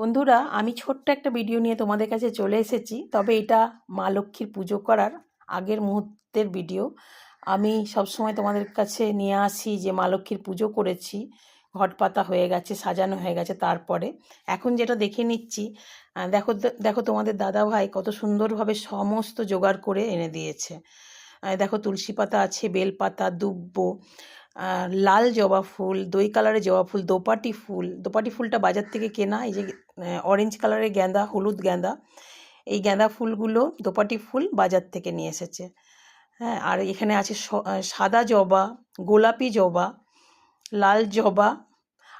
বন্ধুরা, আমি ছোট্ট একটা ভিডিও নিয়ে তোমাদের কাছে চলে এসেছি। তবে এটা মা লক্ষ্মীর পুজো করার আগের মুহূর্তের ভিডিও। আমি সবসময় তোমাদের কাছে নিয়ে আসি যে মা লক্ষ্মীর পুজো করেছি, ঘট পাতা হয়ে গেছে, সাজানো হয়ে গেছে। তারপরে এখন যেটা দেখে নিচ্ছি, দেখো দেখো তোমাদের দাদা ভাই কত সুন্দরভাবে সমস্ত জোগাড় করে এনে দিয়েছে। দেখো তুলসী পাতা আছে, বেল পাতা, দুব্ব, লাল জবা ফুল, দই কালারের জবা ফুল, দোপাটি ফুলটা বাজার থেকে কেনা। এই যে অরেঞ্জ কালারের গেঁদা, হলুদ গেঁদা, এই গেঁদা ফুলগুলো দোপাটি ফুল বাজার থেকে নিয়ে এসেছে। হ্যাঁ, আর এখানে আছে সাদা জবা, গোলাপি জবা, লাল জবা,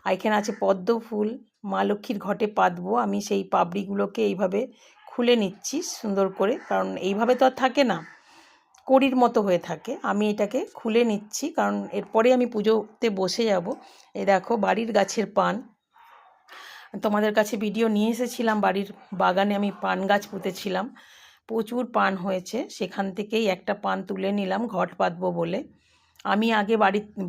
আর এখানে আছে পদ্ম ফুল। মা লক্ষ্মীর ঘটে পাতবো আমি, সেই পাপড়িগুলোকে এইভাবে খুলে নিচ্ছি সুন্দর করে, কারণ এইভাবে তো আর থাকে না, কড়ির মতো হয়ে থাকে। আমি এটাকে খুলে নিচ্ছি, কারণ এরপরে আমি পুজোতে বসে যাব। এই দেখো বাড়ির গাছের পান, তোমাদের কাছে ভিডিও নিয়ে এসেছিলাম। বাড়ির বাগানে আমি পান গাছ পুঁতেছিলাম, প্রচুর পান হয়েছে। সেখান থেকেই একটা পান তুলে নিলাম ঘট পাতবো বলে। আমি আগে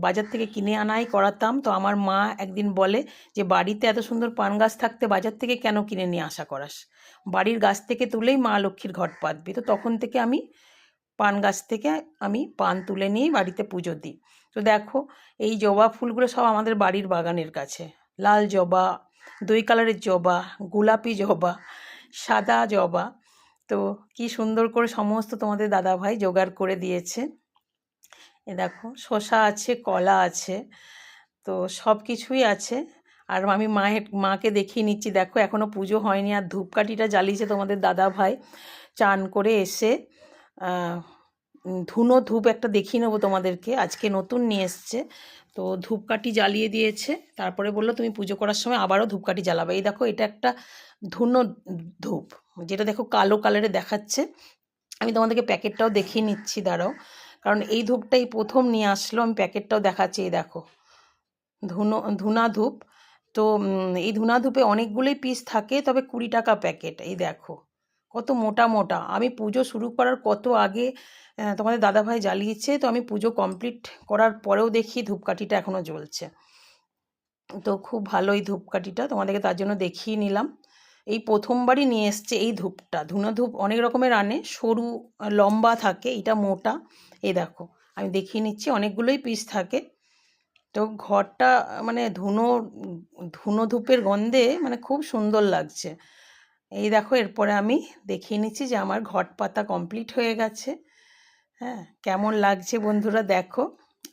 বাজার থেকে কিনে আনাই করাতাম। তো আমার মা একদিন বলে যে বাড়িতে এত সুন্দর পান গাছ থাকতে বাজার থেকে কেন কিনে নিয়ে আসা করাস, বাড়ির গাছ থেকে তুলেই মা লক্ষ্মীর ঘট পাতবি। তো তখন থেকে আমি পান গাছ থেকে পান তুলে নিয়ে বাড়িতে পুজো দিই। তো দেখো এই জবা ফুলগুলো সব আমাদের বাড়ির বাগানের কাছে। লাল জবা, দই কালারের জবা, গোলাপি জবা, সাদা জবা। তো কি সুন্দর করে সমস্ত তোমাদের দাদাভাই জোগাড় করে দিয়েছে। এ দেখো শসা আছে, কলা আছে, তো সব কিছুই আছে। আর আমি মাকে দেখিয়ে নিচ্ছি। দেখো এখনও পুজো হয়নি, আর ধূপকাঠিটা জ্বালিয়েছে তোমাদের দাদাভাই চান করে এসে। ধুনো ধূপ একটা দেখিয়ে নেবো তোমাদেরকে, আজকে নতুন নিয়ে এসছে। তো ধূপকাঠি জ্বালিয়ে দিয়েছে, তারপরে বললো তুমি পুজো করার সময় আবারও ধূপকাঠি জ্বালাবে। এই দেখো এটা একটা ধুনো ধূপ, যেটা দেখো কালো কালারে দেখাচ্ছে। আমি তোমাদেরকে প্যাকেটটাও দেখিয়ে নিচ্ছি, দাঁড়াও, কারণ এই ধূপটাই প্রথম নিয়ে আসলো। আমি প্যাকেটটাও দেখাচ্ছি। এই দেখো ধুনা ধূপ। তো এই ধুনা ধূপে অনেকগুলোই পিস থাকে, তবে 20 টাকা প্যাকেট। এই দেখো কত মোটা মোটা। আমি পুজো শুরু করার কত আগে তোমাদের দাদাভাই জ্বালিয়েছে। তো আমি পুজো কমপ্লিট করার পরেও দেখি ধূপকাঠিটা এখনও জ্বলছে। তো খুব ভালো এই ধূপকাঠিটা, তোমাদেরকে তার জন্য দেখিয়ে নিলাম। এই প্রথমবারই নিয়ে এসছে এই ধূপটা। ধুনো ধূপ অনেক রকমের আনে, সরু লম্বা থাকে, এটা মোটা। এই দেখো আমি দেখিয়ে নিচ্ছি, অনেকগুলোই পিস থাকে। তো ঘরটা মানে ধুনো ধূপের গন্ধে মানে খুব সুন্দর লাগছে। এই দেখো এরপরে আমি দেখিয়ে নিচ্ছি যে আমার ঘট পাতা কমপ্লিট হয়ে গেছে। হ্যাঁ, কেমন লাগছে বন্ধুরা দেখো।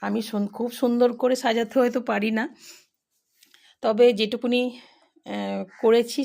আমি খুব সুন্দর করে সাজাতে হয়তো পারি না, তবে যেটুকুনি করেছি